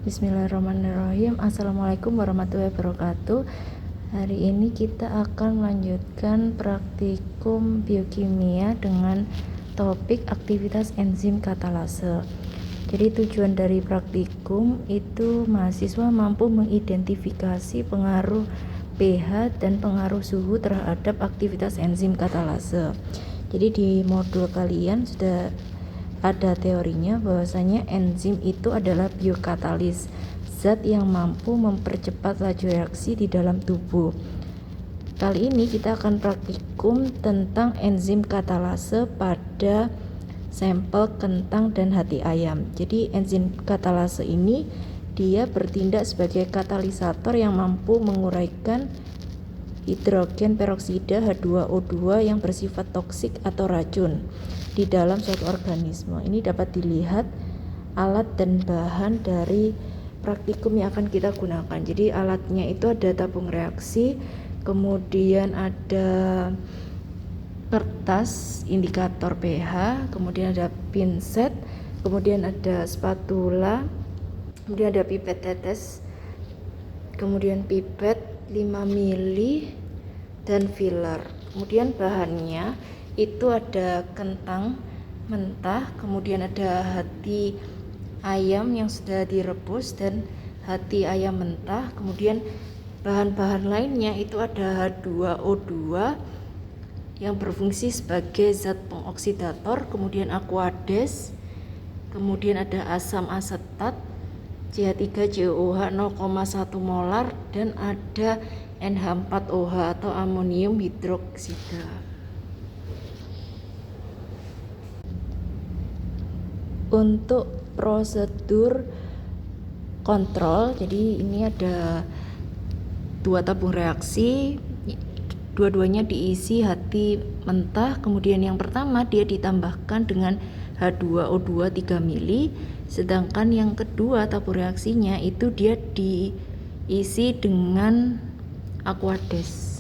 Bismillahirrahmanirrahim. Assalamualaikum warahmatullahi wabarakatuh. Hari ini kita akan melanjutkan praktikum biokimia dengan topik aktivitas enzim katalase. Jadi tujuan dari praktikum itu mahasiswa mampu mengidentifikasi pengaruh pH dan pengaruh suhu terhadap aktivitas enzim katalase. Jadi di modul kalian sudah ada teorinya bahwasanya enzim itu adalah biokatalis, zat yang mampu mempercepat laju reaksi di dalam tubuh. Kali ini kita akan praktikum tentang enzim katalase pada sampel kentang dan hati ayam. Jadi enzim katalase ini dia bertindak sebagai katalisator yang mampu menguraikan hidrogen peroksida H2O2 yang bersifat toksik atau racun di dalam suatu organisme. Ini dapat dilihat alat dan bahan dari praktikum yang akan kita gunakan. Jadi alatnya itu ada tabung reaksi, kemudian ada kertas indikator pH, kemudian ada pinset, kemudian ada spatula, kemudian ada pipet tetes, kemudian pipet 5 mili dan filler. Kemudian bahannya itu ada kentang mentah, kemudian ada hati ayam yang sudah direbus dan hati ayam mentah. Kemudian bahan-bahan lainnya itu ada H2O2 yang berfungsi sebagai zat pengoksidator, kemudian aquades, kemudian ada asam asetat CH3COOH 0,1 molar, dan ada NH4OH atau amonium hidroksida. Untuk prosedur kontrol, jadi ini ada dua tabung reaksi, dua-duanya diisi hati mentah. Kemudian yang pertama dia ditambahkan dengan H2O2 3 mili, sedangkan yang kedua tabung reaksinya itu dia diisi dengan aquades.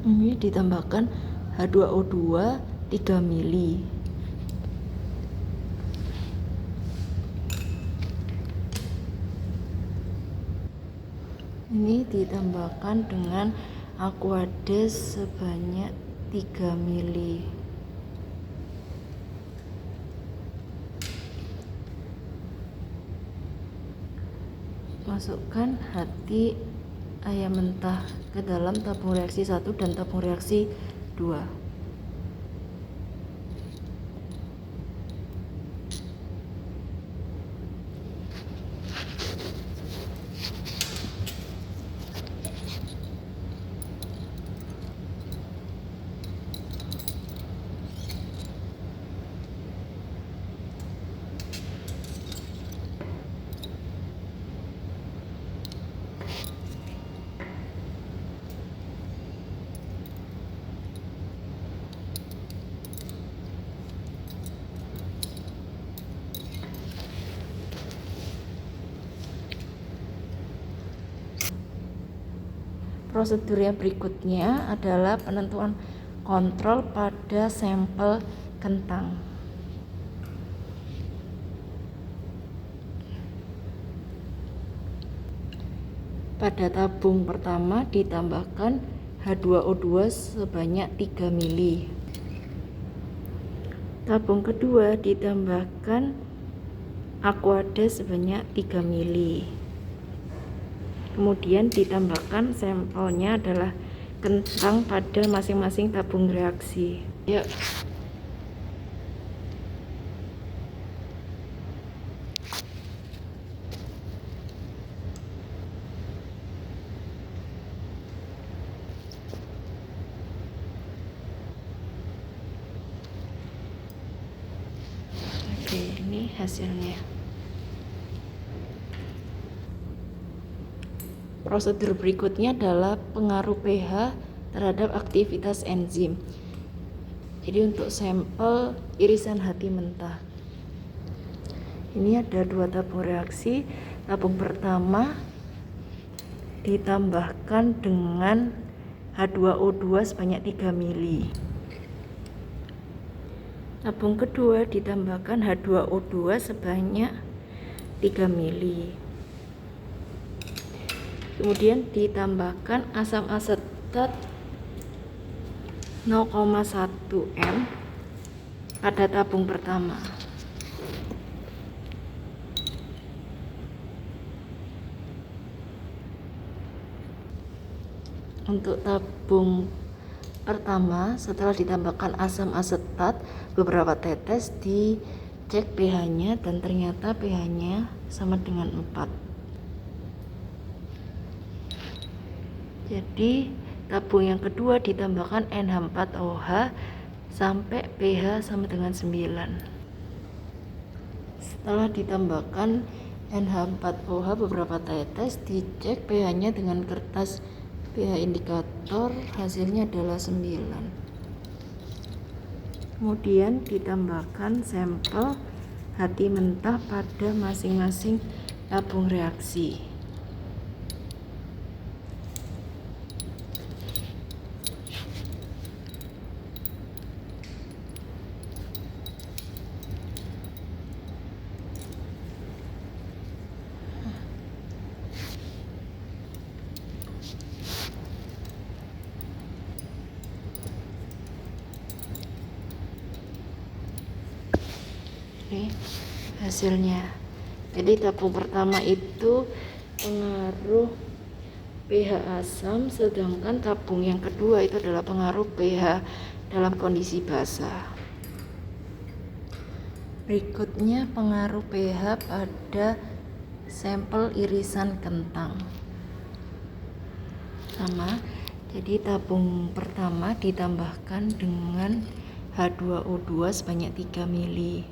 Ini ditambahkan H2O2 3 mili. Ini ditambahkan dengan aquades sebanyak 3 mili. Masukkan hati ayam mentah ke dalam tabung reaksi 1 dan tabung reaksi 2. Prosedur yang berikutnya adalah penentuan kontrol pada sampel kentang. Pada tabung pertama ditambahkan H2O2 sebanyak 3 mili. Tabung kedua ditambahkan aquades sebanyak 3 mili. Kemudian ditambahkan sampelnya adalah kentang pada masing-masing tabung reaksi. Ya. Oke, ini hasilnya. prosedur berikutnya adalah pengaruh pH terhadap aktivitas enzim. Jadi untuk sampel irisan hati mentah, ini ada 2 tabung reaksi. Tabung pertama ditambahkan dengan H2O2 sebanyak 3 mili. Tabung kedua ditambahkan H2O2 sebanyak 3 mili. Kemudian ditambahkan asam asetat 0,1 m pada tabung pertama. Untuk tabung pertama, setelah ditambahkan asam asetat beberapa tetes, dicek pH-nya dan ternyata pH-nya sama dengan 4. Jadi tabung yang kedua ditambahkan NH4OH sampai pH sama dengan 9. Setelah ditambahkan NH4OH beberapa tetes, dicek pH-nya dengan kertas pH indikator, hasilnya adalah 9. Kemudian ditambahkan sampel hati mentah pada masing-masing tabung reaksi. Ini hasilnya. Jadi tabung pertama itu pengaruh pH asam, sedangkan tabung yang kedua itu adalah pengaruh pH dalam kondisi basah. Berikutnya pengaruh pH pada sampel irisan kentang. Sama, jadi tabung pertama ditambahkan dengan H2O2 sebanyak 3 mili.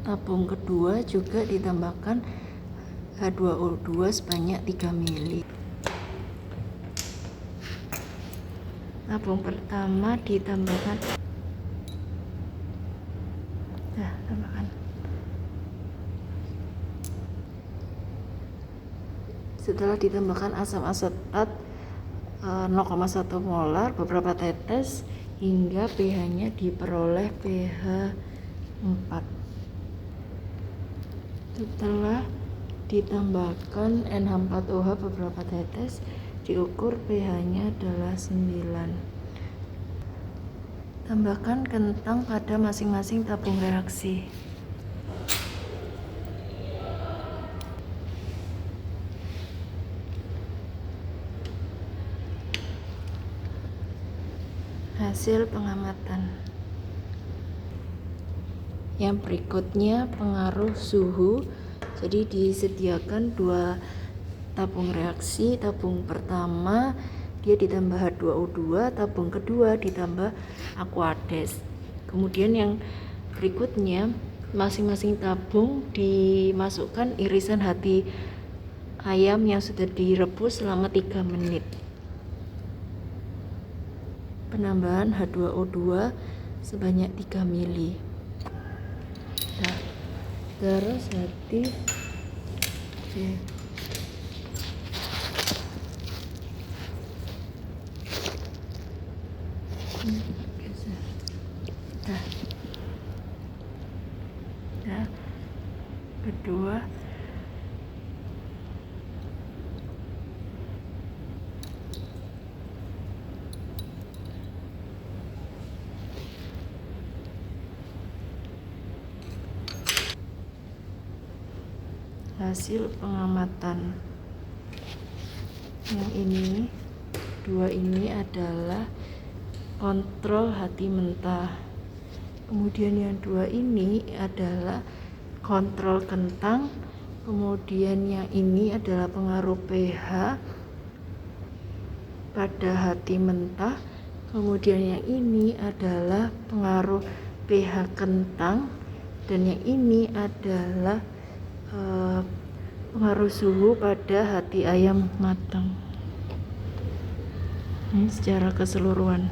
Tabung kedua juga ditambahkan H2O2 sebanyak 3 mili. Tabung pertama ditambahkan tambahkan. Setelah ditambahkan asam asetat 0,1 molar beberapa tetes hingga pH-nya diperoleh pH 4. Setelah ditambahkan NH4OH beberapa tetes, diukur pH-nya adalah 9. Tambahkan kentang pada masing-masing tabung reaksi. Hasil pengamatan. Yang berikutnya pengaruh suhu. Jadi disediakan 2 tabung reaksi. Tabung pertama dia ditambah H2O2, tabung kedua ditambah Aquades. Kemudian yang berikutnya masing-masing tabung dimasukkan irisan hati ayam yang sudah direbus selama 3 menit. Penambahan H2O2 sebanyak 3 mili. Nah, terus hati kedua hasil pengamatan. Yang ini 2 ini adalah kontrol hati mentah. Kemudian yang 2 ini adalah kontrol kentang. Kemudian yang ini adalah pengaruh pH pada hati mentah. Kemudian yang ini adalah pengaruh pH kentang, dan yang ini adalah Pengaruh suhu pada hati ayam matang. Ini secara keseluruhan.